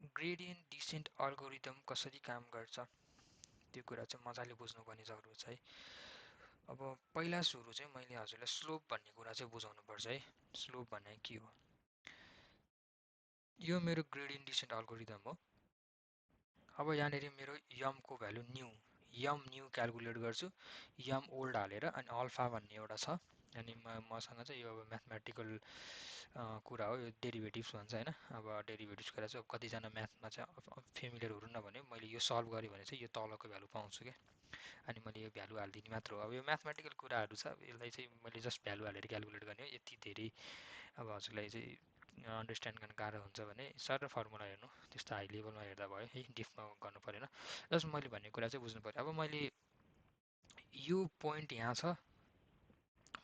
Gradient decent algorithm कसरी काम गर्छ त्यो कुरा चाहिँ मजाले बुझ्नुपर्ने जरुरी छ है। अब पहिला सुरु चाहिँ मैले हजुरलाई स्लोप भन्ने कुरा चाहिँ बुझाउनु पर्छ है। स्लोप भन्ने के हो? यो मेरो ग्रेडियन्ट डिसेन्ट अल्गोरिदम हो। अब यहाँनिर मेरो यमको भ्यालु यम न्यू क्यालकुलेट गर्छु, यम ओल्ड हालेर, अनि अल्फा भन्ने एउटा छ, अनि मसँग चाहिँ यो अब म्याथमेटिकल कुरा हो, यो डेरिभेटिभ्स भन्छ होइन। अब डेरिभेटिभ्स कुरा चाहिँ कतिजना म्याथमा चाहिँ फेमिलियर हुनुहुन्न भने मैले यो सल्भ गरेँ भने चाहिँ यो तलको भ्यालु पाउँछु क्या, अनि मैले यो भ्यालु हालिदिने मात्र हो। अब यो म्याथमेटिकल कुराहरू छ, यसलाई चाहिँ मैले जस्ट भ्यालु हालेर क्यालकुलेट गर्ने हो। यति धेरै अब हजुरलाई चाहिँ अन्डरस्ट्यान्ड गर्न गाह्रो हुन्छ भने सर फर्मुला हेर्नु, त्यस्तो हाई लेभलमा हेर्दा भयो है, डिफमा गर्नु परेन। जस्ट मैले भन्ने कुरा चाहिँ बुझ्नु पऱ्यो। अब मैले यो पोइन्ट यहाँ छ,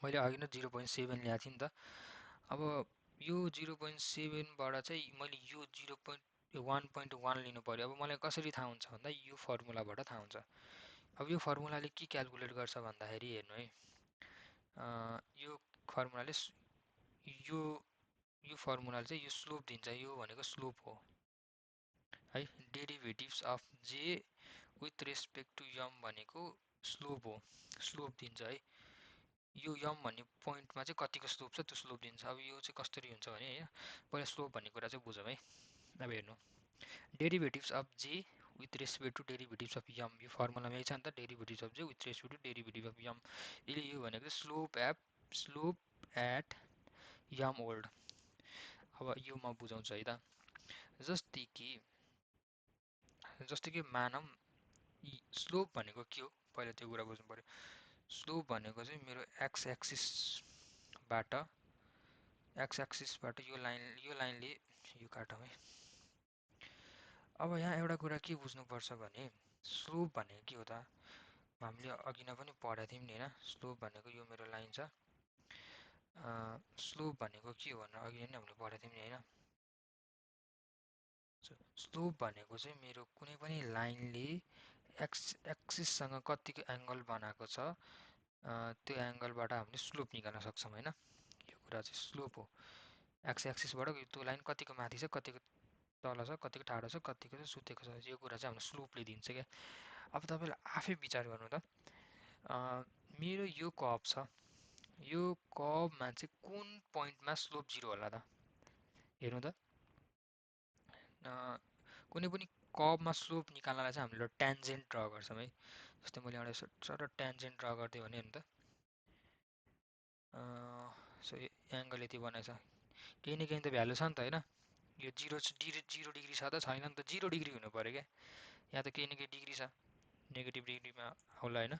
मैले अघि नै 0.7 ल्याएको थिएँ नि त। अब यो 0.7बाट चाहिँ मैले यो 1.1 लिनु पऱ्यो। अब मलाई कसरी थाहा हुन्छ भन्दा यो फर्मुलाबाट थाहा हुन्छ। अब यो फर्मुलाले के क्यालकुलेट गर्छ भन्दाखेरि हेर्नु है, यो फर्मुलाले यो यो फर्मुलाले चाहिँ यो स्लोप दिन्छ, यो भनेको स्लोप हो है। Derivatives of J with respect to m भनेको स्लोप हो, स्लोप दिन्छ है। यो यम भन्ने पोइन्टमा चाहिँ कतिको स्लोप छ त्यो स्लोप दिन्छ। अब यो चाहिँ कसरी हुन्छ भने होइन, पहिला स्लोप भन्ने कुरा चाहिँ बुझौँ है। अब हेर्नु, derivatives of J with respect to derivatives of m, यो फर्मुलामै छ नि त, derivatives of J with respect to derivative of m. यसले यो भनेको स्लोप एट यम ओल्ड। अब यो म बुझाउँछु है त। जस्तै कि मानौँ स्लोप भनेको के हो, पहिला त्यो कुरा बुझ्नु पऱ्यो। स्लोप भनेको चाहिँ मेरो एक्स एक्सिसबाट यो लाइनले यो काटौँ है। अब यहाँ एउटा कुरा के बुझ्नुपर्छ भने स्लोप भनेको के हो त, हामीले अघि नै पनि पढाएको थियौँ नि होइन। स्लोप भनेको यो मेरो लाइन छ, स्लोप भनेको के हो भनेर अघि नै हामीले पढाएको थियौँ नि होइन। स्लोप भनेको चाहिँ मेरो कुनै पनि लाइनले एक्सिससँग कतिको एङ्गल बनाएको छ, त्यो एङ्गलबाट हामीले स्लोप निकाल्न सक्छौँ होइन। यो कुरा चाहिँ स्लोप हो। एक्सिसबाट त्यो लाइन कतिको माथि छ, कतिको तल छ, कतिको टाढो छ, कतिको चाहिँ सुतेको छ, यो कुरा चाहिँ हाम्रो स्लोपले दिन्छ क्या। अब तपाईँले आफै विचार गर्नु त, मेरो यो कर्भ छ, यो कर्भमा चाहिँ कुन पोइन्टमा स्लोप 0 होला त, हेर्नु त। कुनै पनि कर्भमा स्लोप निकाल्नलाई चाहिँ हामीले ट्यान्जेन्ट ड्र गर्छौँ है। जस्तै मैले एउटा सर ट्यान्जेन्ट ड्र गरिदिएँ भने हेर्नु त, सो एङ्गल यति बनाएछ, केही न केही त भ्यालु छ नि त होइन। यो 0 डिग्री छ त छैन नि त, 0 डिग्री हुनु पऱ्यो क्या। यहाँ त केही न केही डिग्री छ, नेगेटिभ डिग्रीमा होला होइन।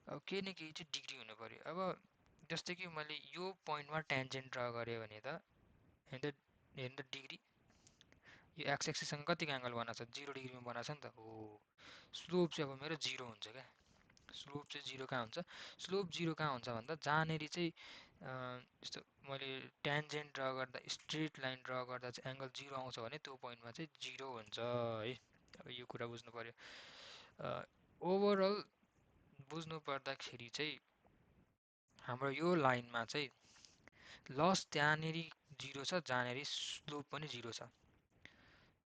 अब केही न केही चाहिँ डिग्री हुनु पऱ्यो। अब जस्तै कि मैले यो पोइन्टमा ट्यान्जेन्ट ड्र गरेँ भने त हेर्नु त डिग्री, यो एक्स एक्सिससँग कतिको एङ्गल बनाएको छ, 0 डिग्रीमा बनाएको छ नि त हो। स्लोप चाहिँ अब मेरो 0 हुन्छ क्या। स्लोप चाहिँ 0 कहाँ हुन्छ, स्लोप 0 कहाँ हुन्छ भन्दा जहाँनिर चाहिँ यस्तो मैले ट्यान्जेन्ट ड्र गर्दा, स्ट्रेट लाइन ड्र गर्दा चाहिँ एङ्गल 0 आउँछ भने त्यो पोइन्टमा चाहिँ 0 हुन्छ है। अब यो कुरा बुझ्नु पऱ्यो। ओभरअल बुझ्नु पर्दाखेरि चाहिँ हाम्रो यो लाइनमा चाहिँ लस त्यहाँनिर 0 छ, जहाँनिर स्लोप पनि 0 छ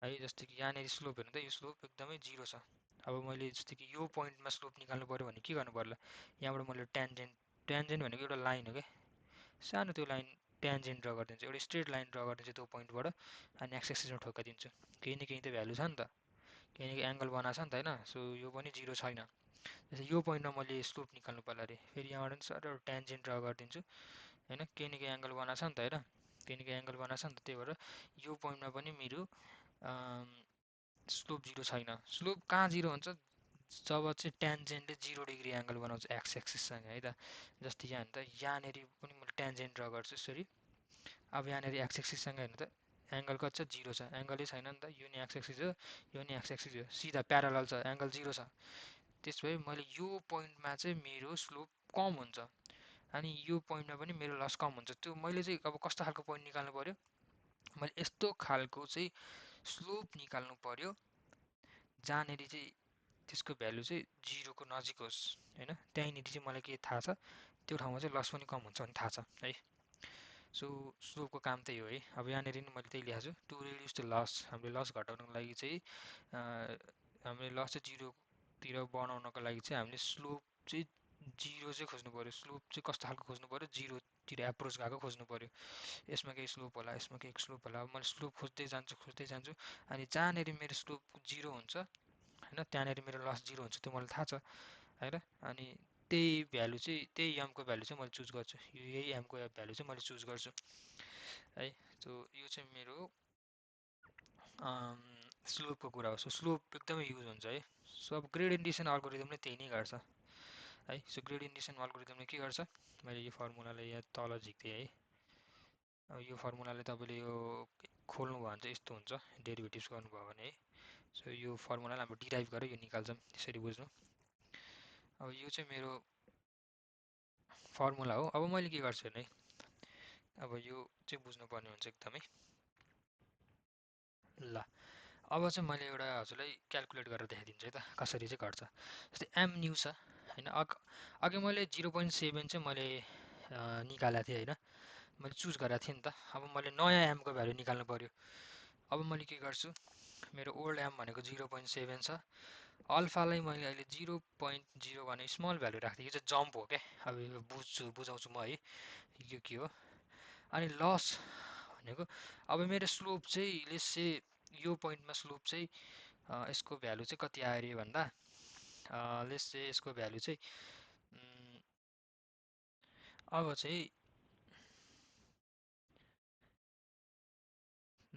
है। जस्तै कि यहाँनिर स्लोप हेर्नु त, यो स्लोप एकदमै 0 छ। अब मैले जस्तै कि यो पोइन्टमा स्लोप निकाल्नु पऱ्यो भने के गर्नु पर्ला, यहाँबाट मैले ट्यान्जेन्ट भनेको एउटा लाइन हो क्या, सानो त्यो लाइन ट्यान्जेन्ट ड्र गरिदिन्छु, एउटा स्ट्रेट लाइन ड्र गरिदिन्छु त्यो पोइन्टबाट, अनि एक्स एक्सिसमा ठोकाइदिन्छु। केही न केही त भ्यालु छ नि त, केही न केही एङ्गल बनाएको छ नि त होइन। सो यो पनि 0 छैन। जस्तै यो पोइन्टमा मैले स्लोप निकाल्नु पर्ला अरे, फेरि यहाँबाट पनि सर एउटा ट्यान्जेन्ट ड्र गरिदिन्छु होइन, केही न केही एङ्गल बनाएको छ नि त होइन, केही न केही एङ्गल बनाएको छ नि त। त्यही भएर यो पोइन्टमा पनि मेरो स्लोप 0 छैन। स्लोप कहाँ 0 हुन्छ, जब चाहिँ ट्यान्जेन्टले 0 डिग्री एङ्गल बनाउँछ एक्स एक्सिससँग है त। जस्तै यहाँ हेर्नु त, यहाँनिर पनि मैले ट्यान्जेन्ट ड्र गर्छु यसरी। अब यहाँनिर एक्स एक्सिससँग हेर्नु त, एङ्गल कति छ, 0 छ, एङ्गलै छैन नि त। यो नि एक्स एक्सिस हो, यो नि एक्स एक्सिस हो, सिधा प्यारालल छ, एङ्गल 0 छ। त्यस भए मैले यो पोइन्टमा चाहिँ मेरो स्लोप कम हुन्छ, अनि यो पोइन्टमा पनि मेरो लस कम हुन्छ। त्यो मैले चाहिँ अब कस्तो खालको पोइन्ट निकाल्नु पऱ्यो, मैले यस्तो खालको चाहिँ स्लोप निकाल्नु पऱ्यो जहाँनिर चाहिँ त्यसको भ्यालु चाहिँ 0 को नजिक होस् होइन। त्यहीँनिर चाहिँ मलाई के थाहा छ, त्यो ठाउँमा चाहिँ लस पनि कम हुन्छ भन्ने थाहा छ है। सो स्लोपको काम त्यही हो है। अब यहाँनिर नि मैले त्यही लेखेको छु, टु रिड्युस द लस, हामीले लस घटाउनको लागि चाहिँ हामीले लस चाहिँ जिरोतिर बनाउनको लागि चाहिँ हामीले स्लोप चाहिँ जिरो चाहिँ खोज्नु पऱ्यो। स्लोप चाहिँ कस्तो खालको खोज्नु पऱ्यो, जिरोतिर एप्रोच गएको खोज्नु पऱ्यो। यसमा केही स्लोप होला, यसमा केही स्लोप होला। अब मैले स्लोप खोज्दै जान्छु अनि जहाँनिर मेरो स्लोप जिरो हुन्छ होइन, त्यहाँनिर मेरो लस जिरो हुन्छ, त्यो मलाई थाहा छ होइन। अनि त्यही भ्यालु चाहिँ, त्यही एमको भ्यालु चाहिँ मैले चुज गर्छु, यही एमको भ्यालु चाहिँ मैले चुज गर्छु है। सो यो चाहिँ मेरो स्लोपको कुरा हो। सो स्लोप एकदमै युज हुन्छ है। सो अब ग्रेड इन्डिसन अल्गोरिदमले त्यही नै गर्छ है। सो ग्रेड इन्डिसन अल्गोरिदमले के गर्छ, मैले यो फर्मुलालाई यहाँ तल झिक्थेँ है। अब यो फर्मुलाले तपाईँले यो खोल्नुभयो भने चाहिँ यस्तो हुन्छ, डेरिभेटिभ्स गर्नुभयो भने है। सो यो फर्मुलालाई हाम्रो डिराइभ गरेर यो निकाल्छौँ, त्यसरी बुझ्नु। अब यो चाहिँ मेरो फर्मुला हो। अब मैले के गर्छु भने अब यो चाहिँ बुझ्नुपर्ने हुन्छ एकदमै। ल अब चाहिँ मैले एउटा हजुरलाई क्यालकुलेट गरेर देखाइदिन्छु है त, कसरी चाहिँ घट्छ। जस्तै एम न्यू छ होइन, अघि मैले 0.7 चाहिँ मैले निकालेको थिएँ होइन, मैले चुज गरेको थिएँ नि त। अब मैले नयाँ एमको भ्यालु निकाल्नु पऱ्यो। अब मैले के गर्छु, मेरो ओल्ड एम भनेको 0.7 छ, अल्फालाई मैले अहिले 0.0 भने स्मल भ्यालु राख्थेँ, यो चाहिँ जम्प हो क्या। अब यो बुझाउँछु म है, यो के हो। अनि लस भनेको, अब मेरो स्लोप चाहिँ लेट्स यो पोइन्टमा स्लोप चाहिँ यसको भ्यालु चाहिँ कति आयो अरे भन्दा, लेट्स चाहिँ यसको भ्यालु चाहिँ अब चाहिँ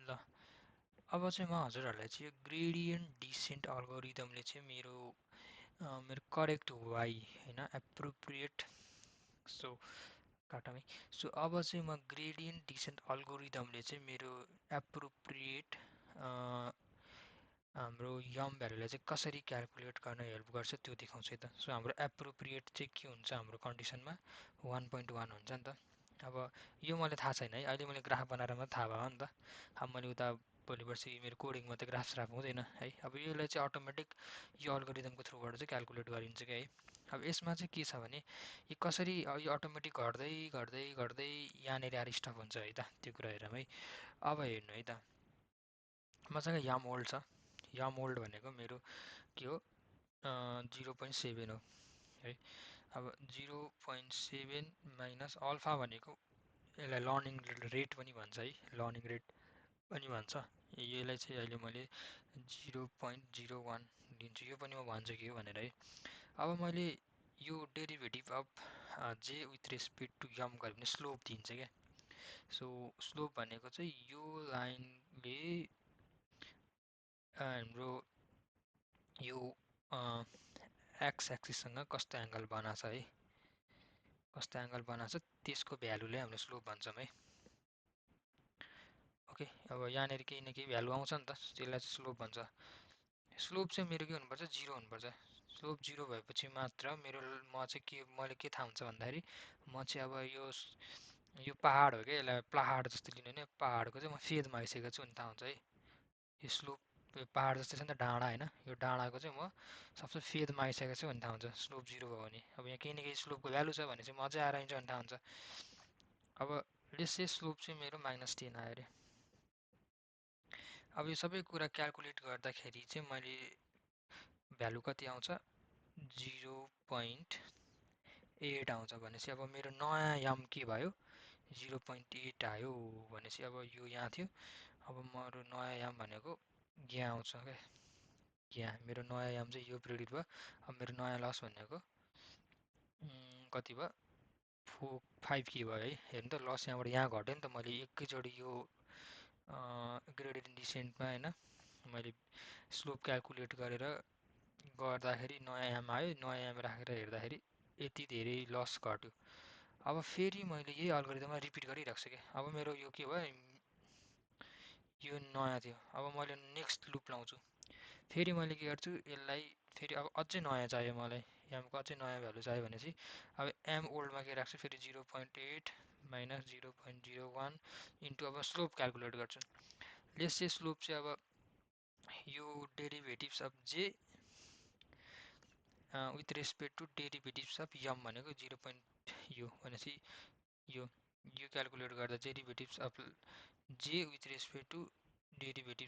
ल अब चाहिँ म हजुरहरूलाई चाहिँ यो ग्रेडियन्ट डिसेन्ट अल्गोरिदमले चाहिँ मेरो करेक्ट वाइ होइन, एप्रोप्रिएट। सो काटमै। सो अब चाहिँ म ग्रेडियन्ट डिसेन्ट अल्गोरिदमले चाहिँ मेरो एप्रोप्रिएट हाम्रो यम भ्यालुलाई चाहिँ कसरी क्यालकुलेट गर्न हेल्प गर्छ त्यो देखाउँछु है त। सो हाम्रो एप्रोप्रिएट चाहिँ के हुन्छ हाम्रो कन्डिसनमा, 1.1 हुन्छ नि त। अब यो मलाई थाहा छैन है, अहिले मैले ग्राफ बनाएर मात्रै थाहा भयो नि त। अब मैले उता भोलि पर्सि मेरो कोडिङमा त ग्राफ स्राफ हुँदैन है। अब यसलाई चाहिँ अटोमेटिक यो अल्गोरिदमको थ्रुबाट चाहिँ क्यालकुलेट गरिन्छ क्या है। अब यसमा चाहिँ के छ भने यो कसरी यो अटोमेटिक घट्दै घट्दै घट्दै यहाँनिर आएर स्टप हुन्छ है त, त्यो कुरा हेरौँ है। अब हेर्नु है त, मसँग याम ओल्ड छ, याम ओल्ड भनेको मेरो के हो, 0.7 हो है। अब 0.7 माइनस अल्फा भनेको, यसलाई लर्निङ रेट पनि भन्छ है, लर्निङ रेट पनि भन्छ। यसलाई चाहिँ अहिले मैले 0.01 दिन्छु, यो पनि म भन्छु के हो भनेर है। अब मैले यो derivative of J with respect to m गऱ्यो भने स्लोप दिन्छ क्या। सो स्लोप भनेको चाहिँ यो लाइनले हाम्रो यो एक्स एक्सिससँग कस्तो एङ्गल बनाएको छ है, कस्तो एङ्गल बनाएको छ त्यसको भ्यालुले हामीले स्लोप भन्छौँ है। ओके, अब यहाँनिर केही न केही भ्यालु आउँछ नि त, त्यसलाई चाहिँ स्लोप भन्छ। स्लोप चाहिँ मेरो के हुनुपर्छ, जिरो हुनुपर्छ। स्लोप जिरो भएपछि मात्र मेरो मैले के थाहा हुन्छ भन्दाखेरि, म चाहिँ अब यो पहाड हो क्या, यसलाई पहाड जस्तो लिनु भने पहाडको चाहिँ म फेदमा आइसकेको छु भने थाहा हुन्छ है। यो स्लोप पहाड जस्तो छ नि त डाँडा होइन, यो डाँडाको चाहिँ म सबसे फेदमा आइसकेको छु भने थाहा हुन्छ स्लोप जिरो भयो भने। अब यहाँ केही न केही स्लोपको भ्यालु छ भने चाहिँ म अझै आएर आइन्छ भने थाहा हुन्छ। अब लेट्स से स्लोप चाहिँ मेरो -10 आयो अरे। अब यो सबै कुरा क्यालकुलेट गर्दाखेरि चाहिँ मैले भ्यालु कति आउँछ, 0.8 आउँछ भनेपछि अब मेरो नयाँ याम के भयो, 0.8 आयो भनेपछि अब यो यहाँ थियो। अब मेरो नयाँ याम भनेको यहाँ आउँछ क्या, यहाँ मेरो नयाँ याम चाहिँ यो प्रेडिट भयो। अब मेरो नयाँ लस भनेको कति भयो, 5k भयो है। हेर्नु त लस यहाँबाट यहाँ घट्यो नि त, मैले एकैचोटि यो ग्रेडेड डिसेन्टमा होइन मैले स्लोप क्यालकुलेट गरेर गर्दाखेरि नयाँ याम आयो, नयाँ याम राखेर हेर्दाखेरि यति धेरै लस घट्यो। अब फेरि मैले यही अल्गोरिदममा रिपिट गरिरहेको छु क्या। अब मेरो यो के भयो, यो नयाँ थियो। अब मैले नेक्स्ट लुप लाउँछु, फेरि मैले के गर्छु यसलाई, फेरि अब अझै नयाँ चाहियो मलाई, एमको अझै नयाँ भ्यालु चाहियो भनेपछि अब एम ओल्डमा के राख्छु, फेरि 0.8 माइनस 0.01 इन्टु अब स्लोप क्यालकुलेट गर्छु। लेस चाहिँ स्लोप चाहिँ अब यो derivatives of J with respect to derivatives of m भनेको 0. यो भनेपछि यो यो क्यालकुलेट गर्दा derivatives of J with respect to derivatives